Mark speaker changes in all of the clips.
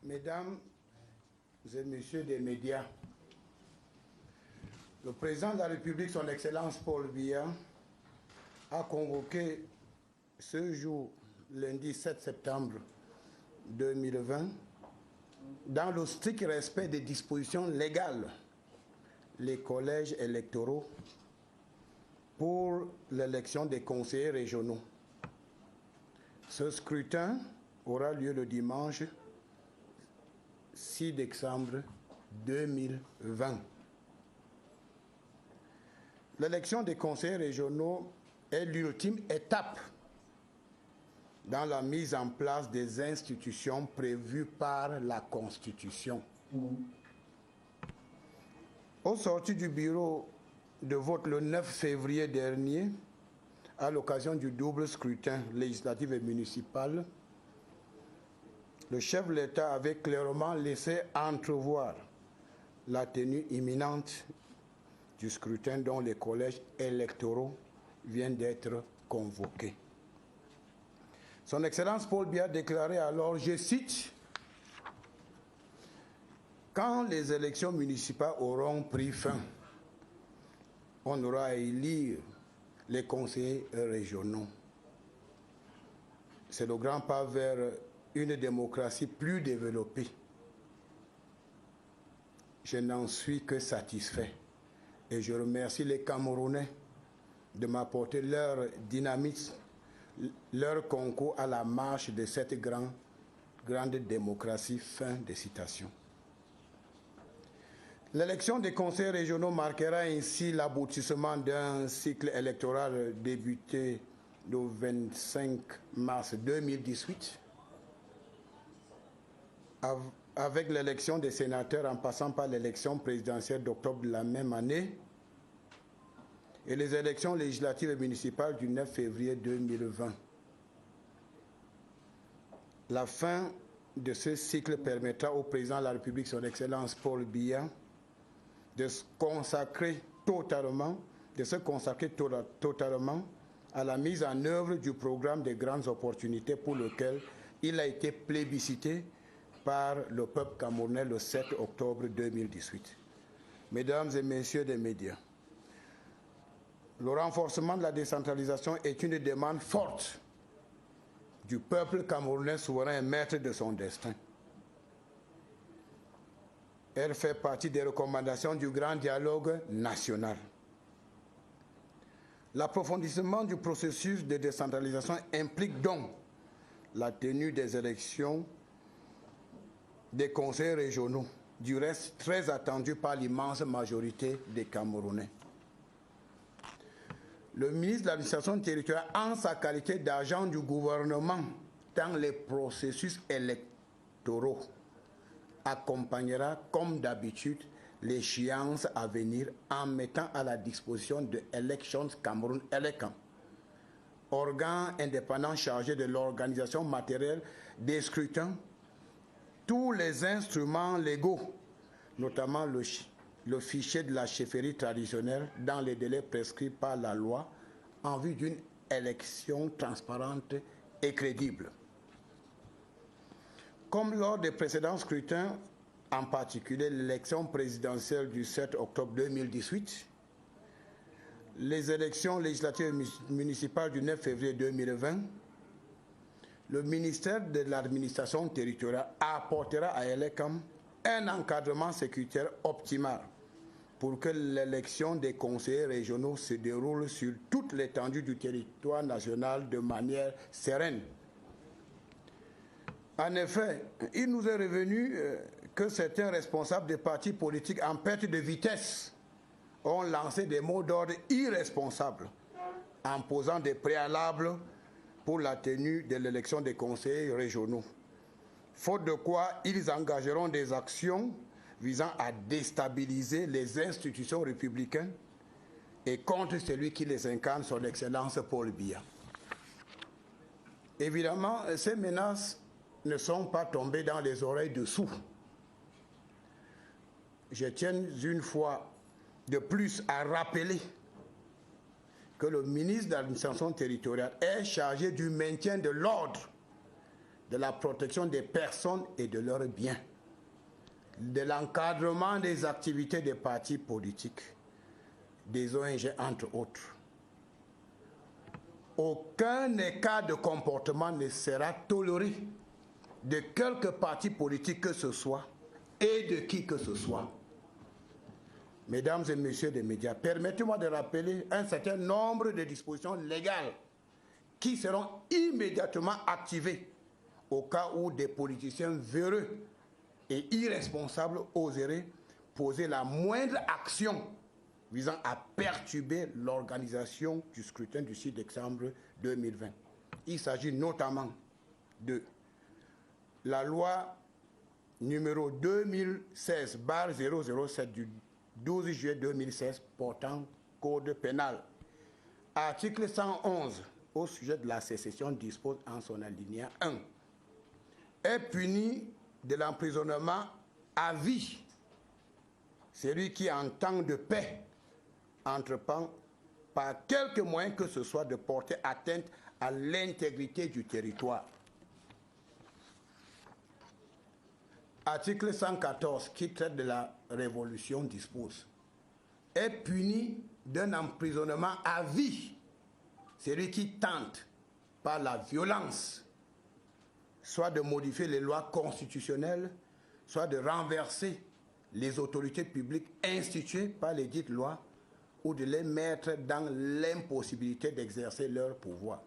Speaker 1: Mesdames et messieurs des médias, le président de la République, son Excellence Paul Biya, a convoqué ce jour, lundi 7 septembre 2020, dans le strict respect des dispositions légales, les collèges électoraux pour l'élection des conseillers régionaux. Ce scrutin aura lieu le dimanche 6 décembre 2020. L'élection des conseillers régionaux est l'ultime étape dans la mise en place des institutions prévues par la Constitution. Au sortir du bureau de vote le 9 février dernier, à l'occasion du double scrutin législatif et municipal, le chef de l'État avait clairement laissé entrevoir la tenue imminente du scrutin dont les collèges électoraux viennent d'être convoqués. Son Excellence Paul Biya déclarait alors, je cite, « Quand les élections municipales auront pris fin, on aura à élire les conseillers régionaux. C'est le grand pas vers une démocratie plus développée. Je n'en suis que satisfait et je remercie les Camerounais de m'apporter leur dynamisme, leur concours à la marche de cette grande démocratie. » Fin de citation. L'élection des conseils régionaux marquera ainsi l'aboutissement d'un cycle électoral débuté le 25 mars 2018 avec l'élection des sénateurs en passant par l'élection présidentielle d'octobre de la même année et les élections législatives et municipales du 9 février 2020. La fin de ce cycle permettra au président de la République, son Excellence Paul Biya, de se consacrer totalement à la mise en œuvre du programme des grandes opportunités pour lequel il a été plébiscité par le peuple camerounais le 7 octobre 2018. Mesdames et messieurs des médias, le renforcement de la décentralisation est une demande forte du peuple camerounais souverain et maître de son destin. Elle fait partie des recommandations du grand dialogue national. L'approfondissement du processus de décentralisation implique donc la tenue des élections des conseils régionaux, du reste très attendu par l'immense majorité des Camerounais. Le ministre de l'administration territoriale, en sa qualité d'agent du gouvernement dans les processus électoraux, accompagnera comme d'habitude l'échéance à venir en mettant à la disposition de Elections Cameroun ELECAM, organe indépendant chargé de l'organisation matérielle des scrutins, tous les instruments légaux, notamment le fichier de la chefferie traditionnelle dans les délais prescrits par la loi en vue d'une élection transparente et crédible. Comme lors des précédents scrutins, en particulier l'élection présidentielle du 7 octobre 2018, les élections législatives et municipales du 9 février 2020, le ministère de l'administration territoriale apportera à ELECAM un encadrement sécuritaire optimal pour que l'élection des conseillers régionaux se déroule sur toute l'étendue du territoire national de manière sereine. En effet, il nous est revenu que certains responsables des partis politiques en perte de vitesse ont lancé des mots d'ordre irresponsables en posant des préalables pour la tenue de l'élection des conseillers régionaux. Faute de quoi, ils engageront des actions visant à déstabiliser les institutions républicaines et contre celui qui les incarne, son Excellence Paul Biya. Évidemment, ces menaces ne sont pas tombées dans les oreilles de sourds. Je tiens une fois de plus à rappeler que le ministre de l'administration territoriale est chargé du maintien de l'ordre de la protection des personnes et de leurs biens, de l'encadrement des activités des partis politiques, des ONG, entre autres. Aucun écart de comportement ne sera toléré de quelque parti politique que ce soit et de qui que ce soit. Mesdames et messieurs des médias, permettez-moi de rappeler un certain nombre de dispositions légales qui seront immédiatement activées au cas où des politiciens véreux et irresponsables oseraient poser la moindre action visant à perturber l'organisation du scrutin du 6 décembre 2020. Il s'agit notamment de la loi numéro 2016-007 du 12 juillet 2016 portant code pénal. Article 111 au sujet de la sécession dispose en son alinéa 1 est puni de l'emprisonnement à vie celui qui en temps de paix entreprend par quelque moyen que ce soit de porter atteinte à l'intégrité du territoire. Article 114 qui traite de la révolution dispose est puni d'un emprisonnement à vie celui qui tente par la violence soit de modifier les lois constitutionnelles, soit de renverser les autorités publiques instituées par les dites lois ou de les mettre dans l'impossibilité d'exercer leur pouvoir.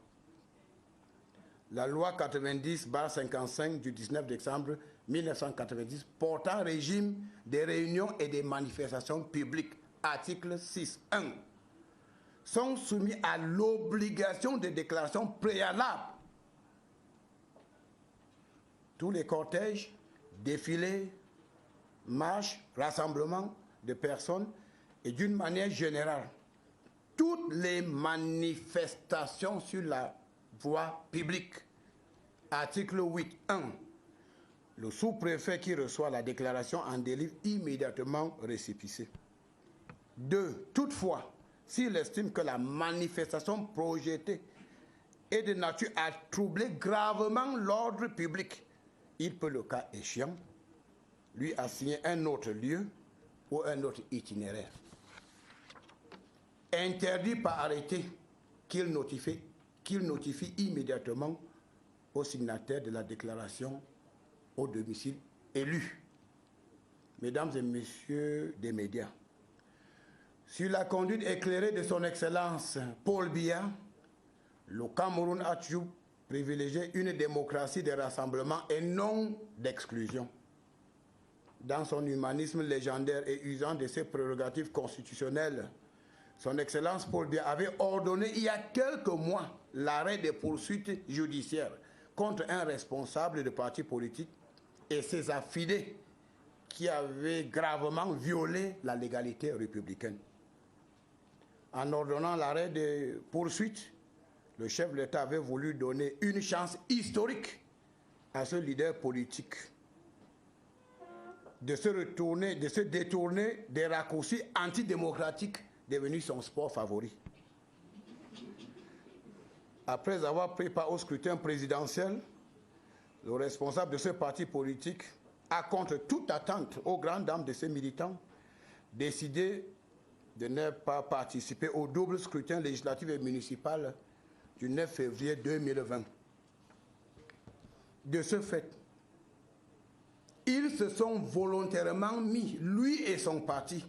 Speaker 1: La loi 90/55 du 19 décembre 1990 portant régime des réunions et des manifestations publiques, article 6.1, sont soumis à l'obligation de déclaration préalable. Tous les cortèges, défilés, marches, rassemblements de personnes et d'une manière générale, toutes les manifestations sur la voie publique. Article 8.1. Le sous-préfet qui reçoit la déclaration en délivre immédiatement récépissé. 2. Toutefois, s'il estime que la manifestation projetée est de nature à troubler gravement l'ordre public, il peut, le cas échéant, lui assigner un autre lieu ou un autre itinéraire. Interdit par arrêté qu'il notifie immédiatement au signataire de la déclaration au domicile élu. Mesdames et messieurs des médias, sur la conduite éclairée de son Excellence Paul Biya, le Cameroun a toujours privilégié une démocratie de rassemblement et non d'exclusion. Dans son humanisme légendaire et usant de ses prérogatives constitutionnelles, son Excellence Paul Biya avait ordonné il y a quelques mois l'arrêt des poursuites judiciaires contre un responsable de parti politique et ses affidés qui avaient gravement violé la légalité républicaine. En ordonnant l'arrêt des poursuites, le chef de l'État avait voulu donner une chance historique à ce leader politique de se détourner des raccourcis antidémocratiques devenus son sport favori. Après avoir pris part au scrutin présidentiel, le responsable de ce parti politique a, contre toute attente aux grandes dames de ses militants, décidé de ne pas participer au double scrutin législatif et municipal du 9 février 2020. De ce fait, ils se sont volontairement mis, lui et son parti,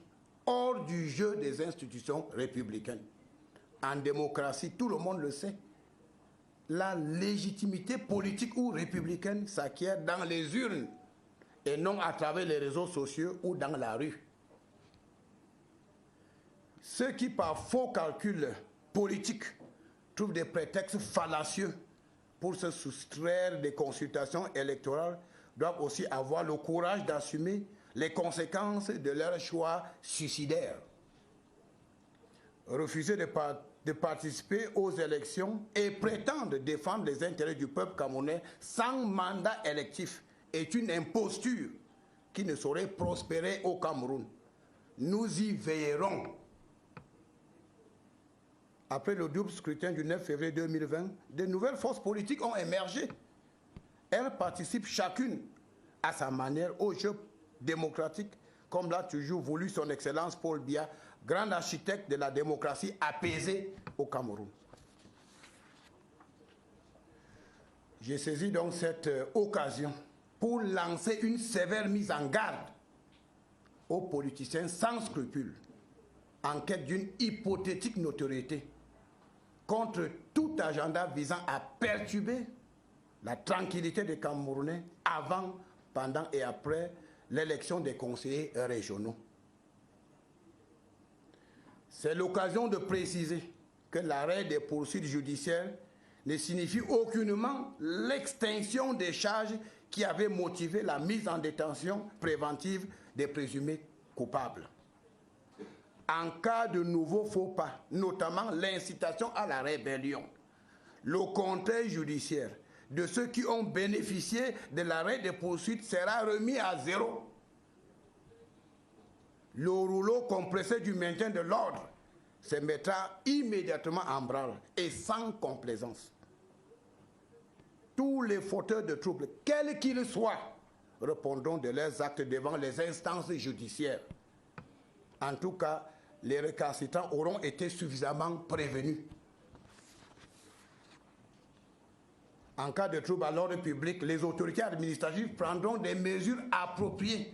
Speaker 1: hors du jeu des institutions républicaines. En démocratie, tout le monde le sait, la légitimité politique ou républicaine s'acquiert dans les urnes et non à travers les réseaux sociaux ou dans la rue. Ceux qui, par faux calculs politiques, trouvent des prétextes fallacieux pour se soustraire des consultations électorales doivent aussi avoir le courage d'assumer les conséquences de leur choix suicidaire. Refuser de participer aux élections et prétendre défendre les intérêts du peuple camerounais sans mandat électif est une imposture qui ne saurait prospérer au Cameroun. Nous y veillerons. Après le double scrutin du 9 février 2020, de nouvelles forces politiques ont émergé Elles participent chacune à sa manière au jeu démocratique, comme l'a toujours voulu son Excellence Paul Biya, grand architecte de la démocratie apaisée au Cameroun. J'ai saisi donc cette occasion pour lancer une sévère mise en garde aux politiciens sans scrupules, en quête d'une hypothétique notoriété, contre tout agenda visant à perturber la tranquillité des Camerounais avant, pendant et après l'élection des conseillers régionaux. C'est l'occasion de préciser que l'arrêt des poursuites judiciaires ne signifie aucunement l'extinction des charges qui avaient motivé la mise en détention préventive des présumés coupables. En cas de nouveaux faux pas, notamment l'incitation à la rébellion, le compteur judiciaire de ceux qui ont bénéficié de l'arrêt des poursuites sera remis à zéro. Le rouleau compressé du maintien de l'ordre se mettra immédiatement en branle et sans complaisance. Tous les fauteurs de troubles, quels qu'ils soient, répondront de leurs actes devant les instances judiciaires. En tout cas, les récalcitrants auront été suffisamment prévenus. En cas de trouble à l'ordre public, les autorités administratives prendront des mesures appropriées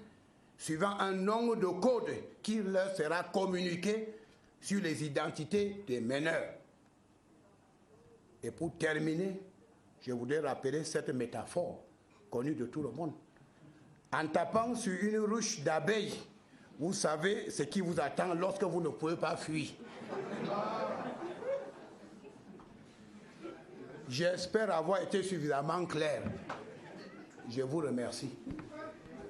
Speaker 1: suivant un nombre de codes qui leur sera communiqué sur les identités des meneurs. Et pour terminer, je voudrais rappeler cette métaphore connue de tout le monde. En tapant sur une ruche d'abeilles, vous savez ce qui vous attend lorsque vous ne pouvez pas fuir. J'espère avoir été suffisamment clair. Je vous remercie.